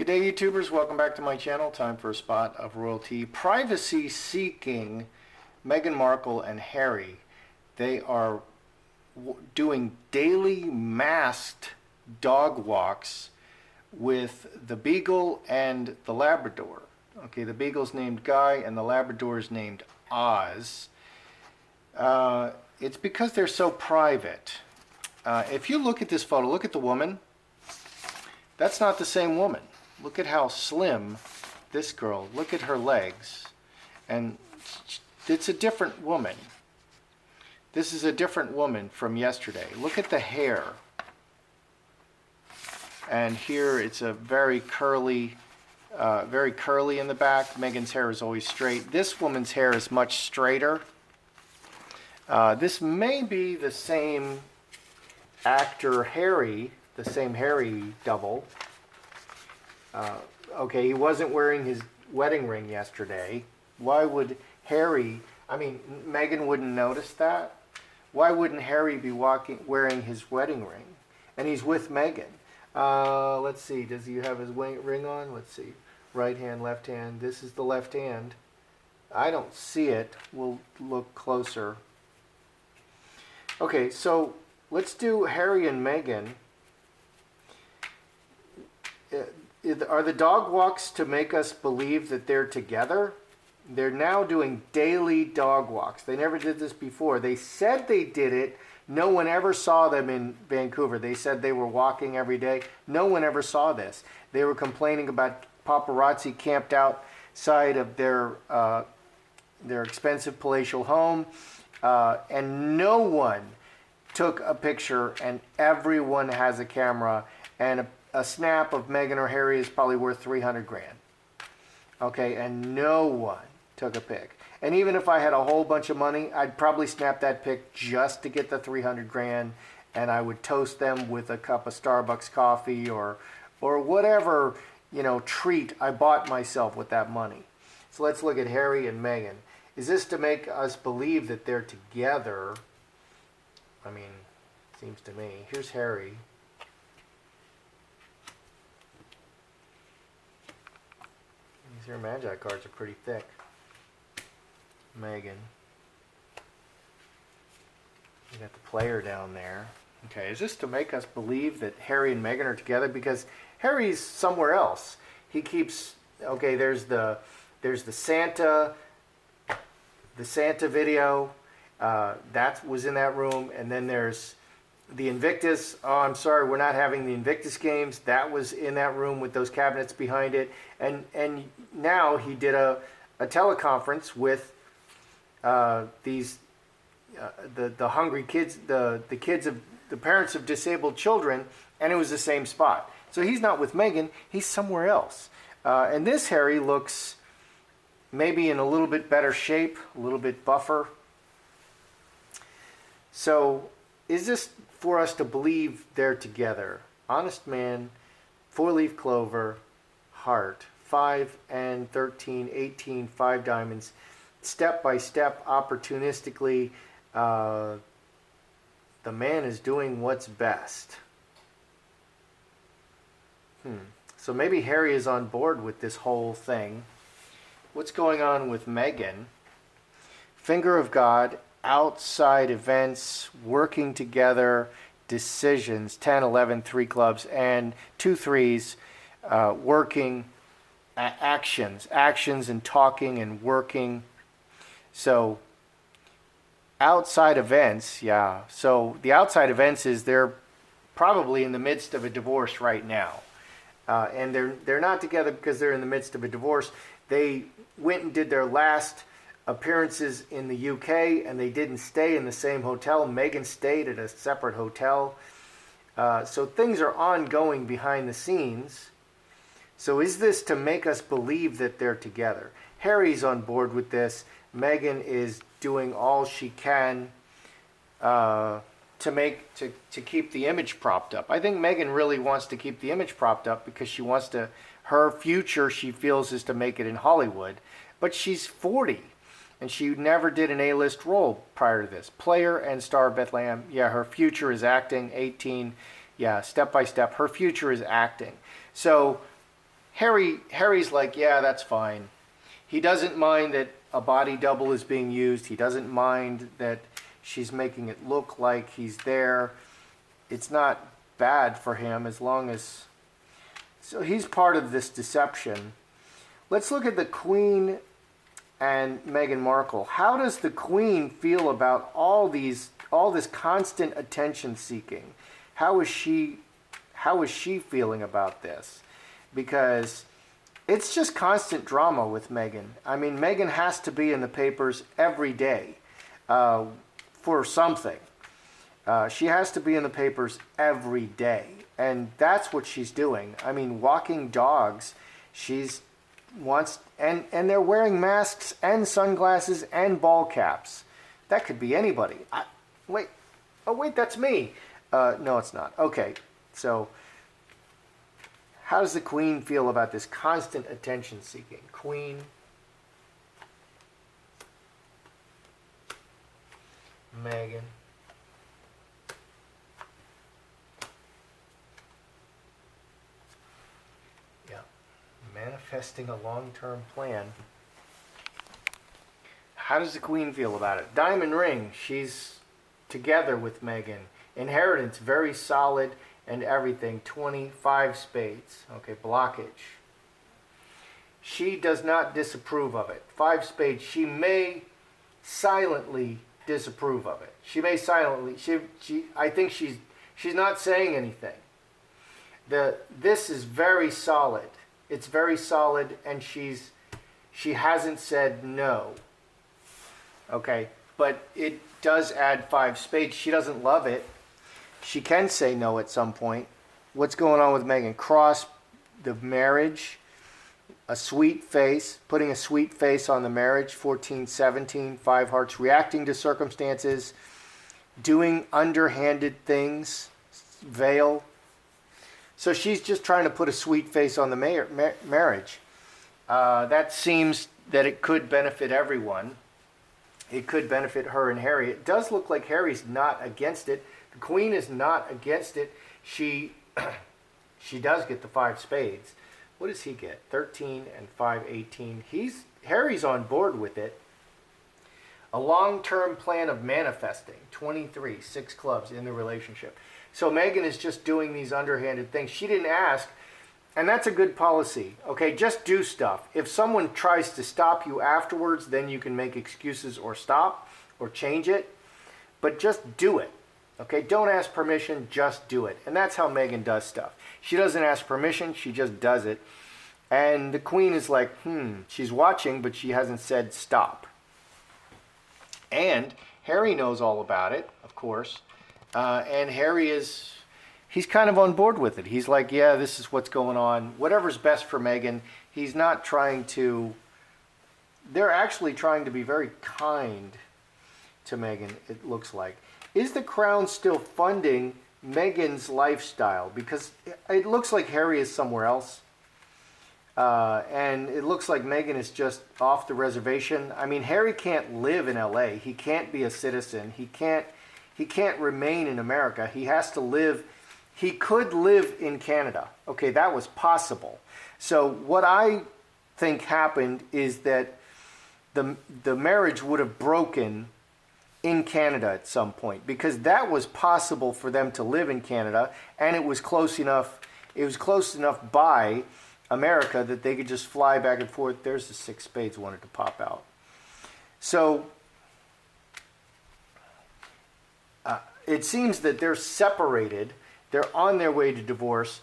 Good day, YouTubers. Welcome back to my channel. Time for a spot of royalty. Privacy-seeking Meghan Markle and Harry. They are doing daily masked dog walks with the Beagle and the Labrador. Okay, the Beagle's named Guy and the Labrador is named Oz. It's because they're so private. If you look at this photo, look at the woman. That's not the same woman. Look at how slim this girl, look at her legs. And it's a different woman. This is a different woman from yesterday. Look at the hair. And here it's a very curly in the back. Meghan's hair is always straight. This woman's hair is much straighter. This may be the same actor Harry, the same Harry double. Okay, he wasn't wearing his wedding ring yesterday. Why would Harry, Meghan wouldn't notice that. Why wouldn't Harry be wearing his wedding ring? And he's with Meghan. Let's see, does he have his ring on? Let's see, right hand, left hand. This is the left hand. I don't see it. We'll look closer. Okay, so let's do Harry and Meghan. Are the dog walks to make us believe that they're together? They're now doing daily dog walks. They never did this before. They said they did it. No one ever saw them in Vancouver. They said they were walking every day. No one ever saw this. They were complaining about paparazzi camped outside of their expensive palatial home, and no one took a picture, and everyone has a camera, and a snap of Meghan or Harry is probably worth 300 grand. Okay, and no one took a pic. And even if I had a whole bunch of money, I'd probably snap that pic just to get the 300 grand, and I would toast them with a cup of Starbucks coffee or whatever, treat I bought myself with that money. So let's look at Harry and Meghan. Is this to make us believe that they're together? Seems to me. Here's Harry. These here Magi cards are pretty thick. Meghan. You got the player down there. Okay, is this to make us believe that Harry and Meghan are together? Because Harry's somewhere else. He keeps, okay, there's the Santa video. That was in that room. And then there's the Invictus. Oh, I'm sorry, we're not having the Invictus games. That was in that room with those cabinets behind it. And now he did a teleconference with the hungry kids, the kids of the parents of disabled children, and it was the same spot. So he's not with Meghan, he's somewhere else. And this Harry looks maybe in a little bit better shape, a little bit buffer. So is this for us to believe they're together? Honest man, 4-leaf clover, heart, 5 and 13, 18, 5 diamonds, step by step, opportunistically. The man is doing what's best. So maybe Harry is on board with this whole thing. What's going on with Meghan? Finger of God, outside events, working together, decisions, 10, 11, 3 clubs, and 2 threes, working, actions and talking and working. So outside events, yeah. So the outside events is they're probably in the midst of a divorce right now. And they're not together because they're in the midst of a divorce. They went and did their last appearances in the UK, and they didn't stay in the same hotel. Meghan stayed at a separate hotel. So things are ongoing behind the scenes. So is this to make us believe that they're together? Harry's on board with this. Meghan is doing all she can to keep the image propped up. I think Meghan really wants to keep the image propped up because she wants to, her future she feels is to make it in Hollywood. But she's 40 and she never did an A-list role prior to this. Player and Star of Bethlehem. Yeah, her future is acting. 18. Yeah, step by step. Her future is acting. So Harry's like, yeah, that's fine. He doesn't mind that a body double is being used. He doesn't mind that she's making it look like he's there. It's not bad for him as long as... So he's part of this deception. Let's look at the Queen and Meghan Markle. How does the Queen feel about all this constant attention seeking? How is she feeling about this? Because it's just constant drama with Meghan. I mean, Meghan has to be in the papers every day for something. She has to be in the papers every day. And that's what she's doing. I mean, walking dogs, and they're wearing masks and sunglasses and ball caps. That could be anybody. Wait, that's me. No, it's not. Okay, so how does the Queen feel about this constant attention seeking? Queen, Meghan. Yeah, manifesting a long-term plan. How does the Queen feel about it? Diamond ring, she's together with Meghan. Inheritance, very solid and everything. 25 spades. Okay, blockage. She does not disapprove of it. 5 spades. She may silently disapprove of it. She may silently. I think she's not saying anything. This is very solid. It's very solid, and she hasn't said no. Okay, but it does add 5 spades. She doesn't love it. She can say no at some point. What's going on with Meghan? Cross, the marriage, a sweet face, putting a sweet face on the marriage, 14, 17, 5 hearts, reacting to circumstances, doing underhanded things, veil. So she's just trying to put a sweet face on the marriage. That seems that it could benefit everyone. It could benefit her and Harry. It does look like Harry's not against it. The Queen is not against it. She does get the 5 spades. What does he get? 13 and 5, 18. Harry's on board with it. A long-term plan of manifesting. 23, 6 clubs in the relationship. So Meghan is just doing these underhanded things. She didn't ask, and that's a good policy. Okay, just do stuff. If someone tries to stop you afterwards, then you can make excuses or stop or change it. But just do it. Okay, don't ask permission, just do it. And that's how Meghan does stuff. She doesn't ask permission, she just does it. And the Queen is like, she's watching, but she hasn't said stop. And Harry knows all about it, of course. And Harry he's kind of on board with it. He's like, yeah, this is what's going on. Whatever's best for Meghan. He's not trying to... They're actually trying to be very kind to Meghan, it looks like. Is the Crown still funding Meghan's lifestyle? Because it looks like Harry is somewhere else. And it looks like Meghan is just off the reservation. I mean, Harry can't live in LA. He can't be a citizen. He can't remain in America. He has to live... He could live in Canada. Okay, that was possible. So what I think happened is that the marriage would have broken in Canada at some point, because that was possible for them to live in Canada, and it was close enough by America that they could just fly back and forth. There's the 6 spades wanted to pop out. So it seems that they're separated. They're on their way to divorce.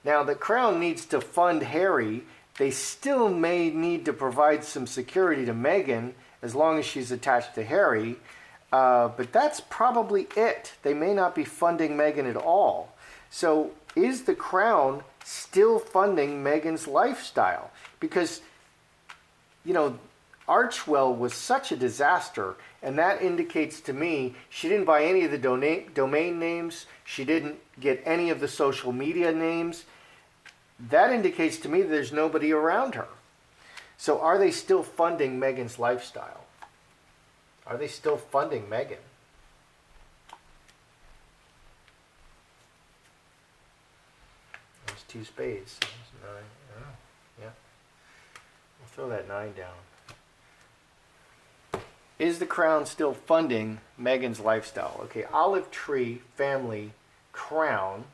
Now the Crown needs to fund Harry. They still may need to provide some security to Meghan as long as she's attached to Harry. But that's probably it. They may not be funding Meghan at all. So is the Crown still funding Meghan's lifestyle? Because, Archwell was such a disaster, and that indicates to me she didn't buy any of the domain names. She didn't get any of the social media names. That indicates to me there's nobody around her. So are they still funding Meghan's lifestyle? Are they still funding Meghan? There's 2 spades. That's 9. Oh, yeah. We'll throw that 9 down. Is the crown still funding Meghan's lifestyle? Okay, olive tree, family, crown.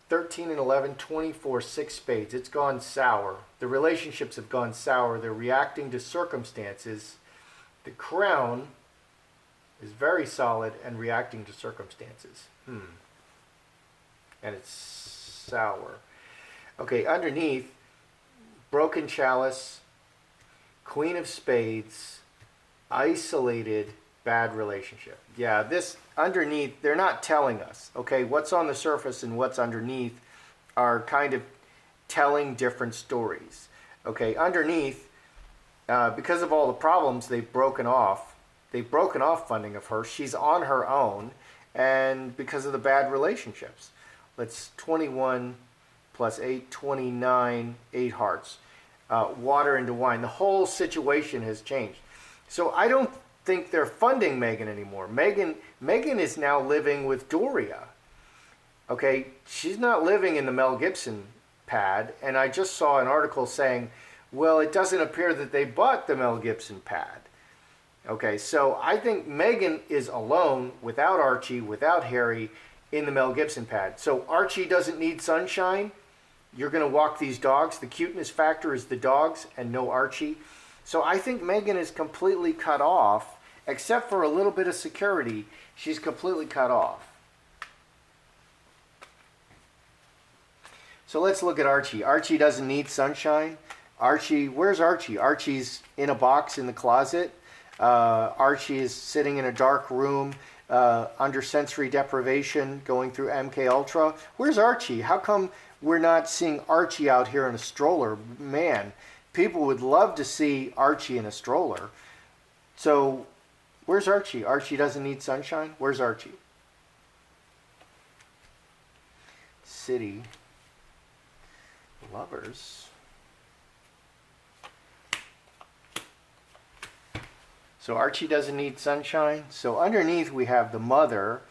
13 and 11, 24, 6 spades. It's gone sour. The relationships have gone sour. They're reacting to circumstances. The crown is very solid and reacting to circumstances. And it's sour. Okay, underneath, broken chalice, queen of spades, isolated, bad relationship. Yeah, this underneath, they're not telling us, okay? What's on the surface and what's underneath are kind of telling different stories. Okay, underneath, because of all the problems they've broken off funding of her. She's on her own, and because of the bad relationships. Let's 21 plus 8, 29, 8 hearts. Water into wine. The whole situation has changed. So I don't think they're funding Meghan anymore. Meghan is now living with Doria. Okay, she's not living in the Mel Gibson pad, and I just saw an article saying, well, it doesn't appear that they bought the Mel Gibson pad. Okay, so I think Meghan is alone, without Archie, without Harry, in the Mel Gibson pad. So Archie doesn't need sunshine. You're going to walk these dogs. The cuteness factor is the dogs and no Archie. So I think Meghan is completely cut off, except for a little bit of security. She's completely cut off. So let's look at Archie. Archie doesn't need sunshine. Archie, where's Archie? Archie's in a box in the closet. Archie is sitting in a dark room under sensory deprivation, going through MK Ultra. Where's Archie? How come we're not seeing Archie out here in a stroller? Man, people would love to see Archie in a stroller. So where's Archie? Archie doesn't need sunshine. Where's Archie? City. Lovers. So Archie doesn't need sunshine. So underneath we have the mother.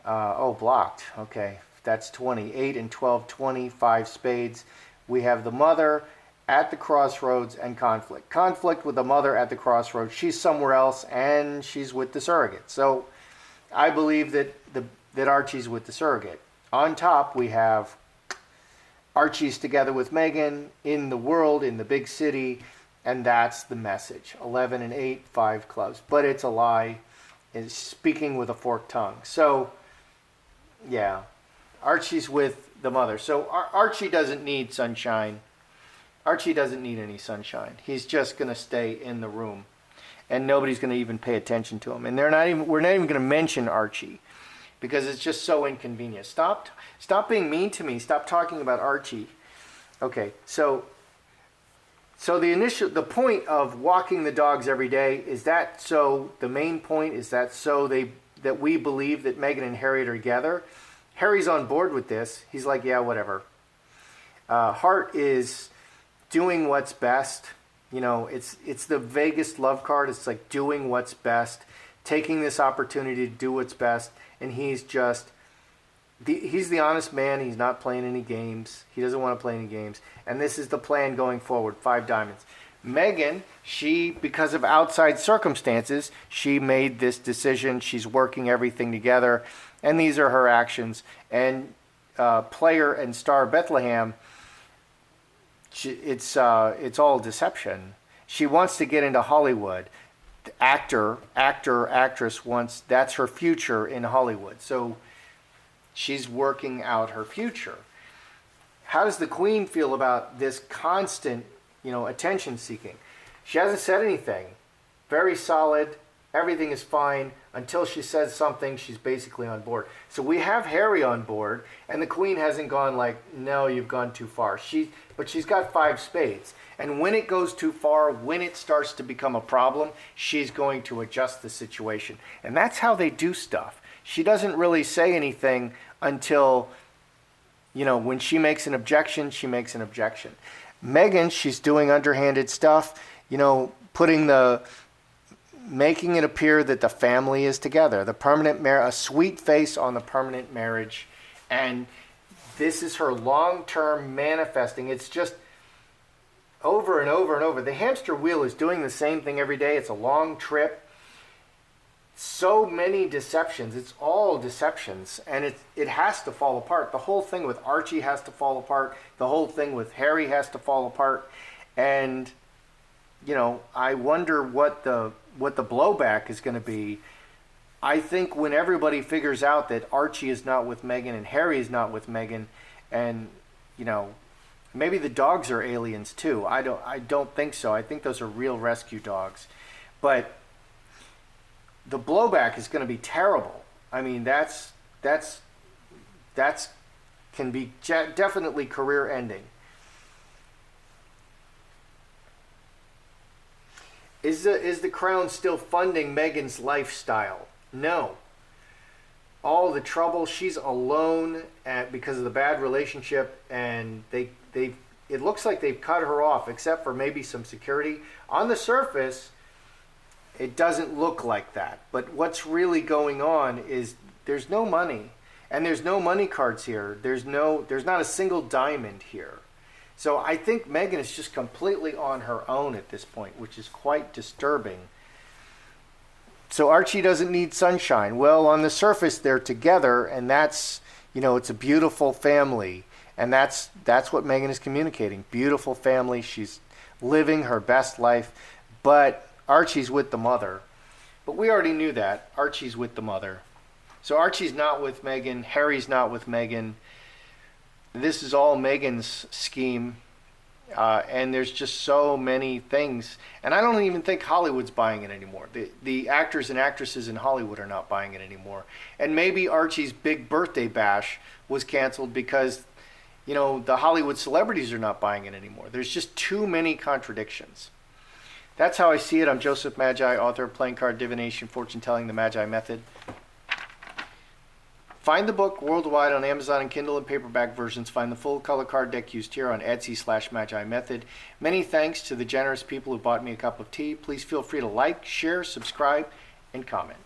Blocked. Okay, that's 20. 8 and 12, 20, 5 spades. We have the mother at the crossroads and conflict. Conflict with the mother at the crossroads. She's somewhere else and she's with the surrogate. So I believe that Archie's with the surrogate. On top we have Archie's together with Meghan in the world, in the big city. And that's the message. 11 and 8, 5 clubs. But it's a lie. It's speaking with a forked tongue. So, yeah. Archie's with the mother. So Archie doesn't need sunshine. Archie doesn't need any sunshine. He's just going to stay in the room. And nobody's going to even pay attention to him. And we're not even going to mention Archie. Because it's just so inconvenient. Stop being mean to me. Stop talking about Archie. Okay, so the point of walking the dogs every day, is that so, the main point is that so that we believe that Meghan and Harry are together? Harry's on board with this. He's like, yeah, whatever. Hart is doing what's best. You know, it's the vaguest love card. It's like doing what's best, taking this opportunity to do what's best, and he's just... he's the honest man. He's not playing any games. He doesn't want to play any games. And this is the plan going forward. 5 diamonds. Meghan, because of outside circumstances, she made this decision. She's working everything together. And these are her actions. And player and star Bethlehem, it's all deception. She wants to get into Hollywood. The actress wants, that's her future in Hollywood. So she's working out her future. How does the queen feel about this constant, attention seeking? She hasn't said anything. Very solid. Everything is fine. Until she says something, she's basically on board. So we have Harry on board, and the queen hasn't gone like, no, you've gone too far. But she's got 5 spades. And when it goes too far, when it starts to become a problem, she's going to adjust the situation. And that's how they do stuff. She doesn't really say anything until, when she makes an objection, she makes an objection. Meghan, she's doing underhanded stuff, putting the making it appear that the family is together. The permanent a sweet face on the permanent marriage. And this is her long-term manifesting. It's just over and over and over. The hamster wheel is doing the same thing every day. It's a long trip. So many deceptions. It's all deceptions. And it has to fall apart. The whole thing with Archie has to fall apart. The whole thing with Harry has to fall apart. And, you know, I wonder what the blowback is going to be. I think when everybody figures out that Archie is not with Meghan and Harry is not with Meghan, and, you know, maybe the dogs are aliens too. I don't think so. I think those are real rescue dogs. But the blowback is going to be terrible. I mean, that's can be definitely career ending. Is the Crown still funding Meghan's lifestyle? No. All the trouble, she's alone because of the bad relationship, and it looks like they've cut her off, except for maybe some security. On the surface, it doesn't look like that. But what's really going on is there's no money, and there's no money cards here. There's not a single diamond here. So I think Meghan is just completely on her own at this point, which is quite disturbing. So Archie doesn't need sunshine. Well, on the surface, they're together, and that's, you know, it's a beautiful family. And that's what Meghan is communicating. Beautiful family. She's living her best life. But Archie's with the mother. But we already knew that. Archie's with the mother. So Archie's not with Meghan. Harry's not with Meghan. This is all Meghan's scheme. And there's just so many things. And I don't even think Hollywood's buying it anymore. The actors and actresses in Hollywood are not buying it anymore. And maybe Archie's big birthday bash was canceled because, you know, the Hollywood celebrities are not buying it anymore. There's just too many contradictions. That's how I see it. I'm Joseph Magi, author of Playing Card Divination, Fortune Telling, the Magi Method. Find the book worldwide on Amazon and Kindle and paperback versions. Find the full color card deck used here on Etsy/Magi Method. Many thanks to the generous people who bought me a cup of tea. Please feel free to like, share, subscribe, and comment.